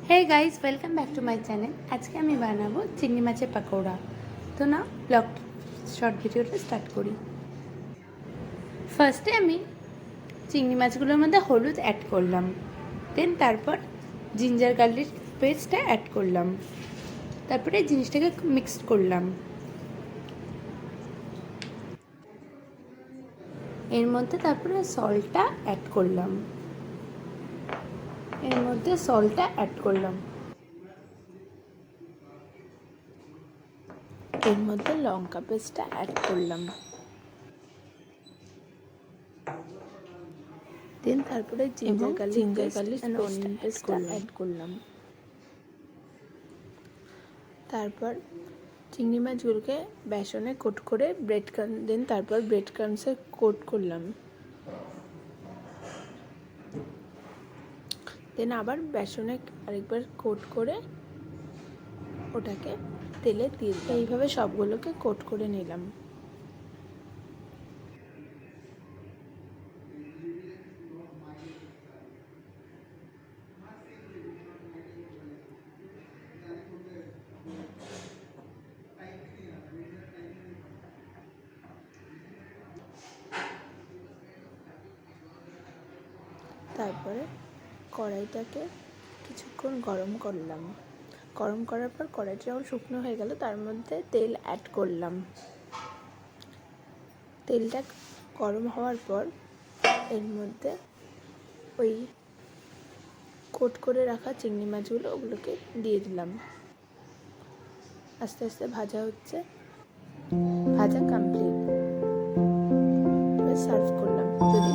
Hey guys welcome back to my channel. আজকে আমি বানাবো চিংড়ি মাছের পাকোড়া। তো না ব্লগ শর্ট ভিডিওটা স্টার্ট করি। ফার্স্টে আমি চিংড়ি মাছগুলোর মধ্যে হলুদ অ্যাড করলাম, দেন তারপর জিঞ্জার গার্লিক পেস্টটা অ্যাড করলাম, তারপরে জিনিসটাকে মিক্সড করলাম। এর মধ্যে তারপরে সল্টটা অ্যাড করলাম, এর মধ্যে লঙ্কা পেস্টটা অ্যাড করলাম, দেন তারপরে জিঞ্জার গার্লিক পেস্টটা অ্যাড করলাম। তারপর চিংড়ি মাছগুলোকে বেসনে কোট করে তারপর ব্রেড ক্রাম্বসে কোট করলাম, দেন আবার বেসনে আরেকবার কোট করে ওটাকে তেলে দিয়ে দিলাম। এইভাবে সবগুলোকে কোট করে নিলাম। তারপরে কড়াইটাকে কিছুক্ষণ গরম করলাম। গরম করার পর কড়াইটা যখন শুকনো হয়ে গেল তার মধ্যে তেল অ্যাড করলাম। তেলটা গরম হওয়ার পর এর মধ্যে ওই কোট করে রাখা চিংড়ি মাছগুলো ওগুলোকে দিয়ে দিলাম। আস্তে আস্তে ভাজা হচ্ছে, ভাজা কমপ্লিট। এবার সার্ভ করলাম। যদি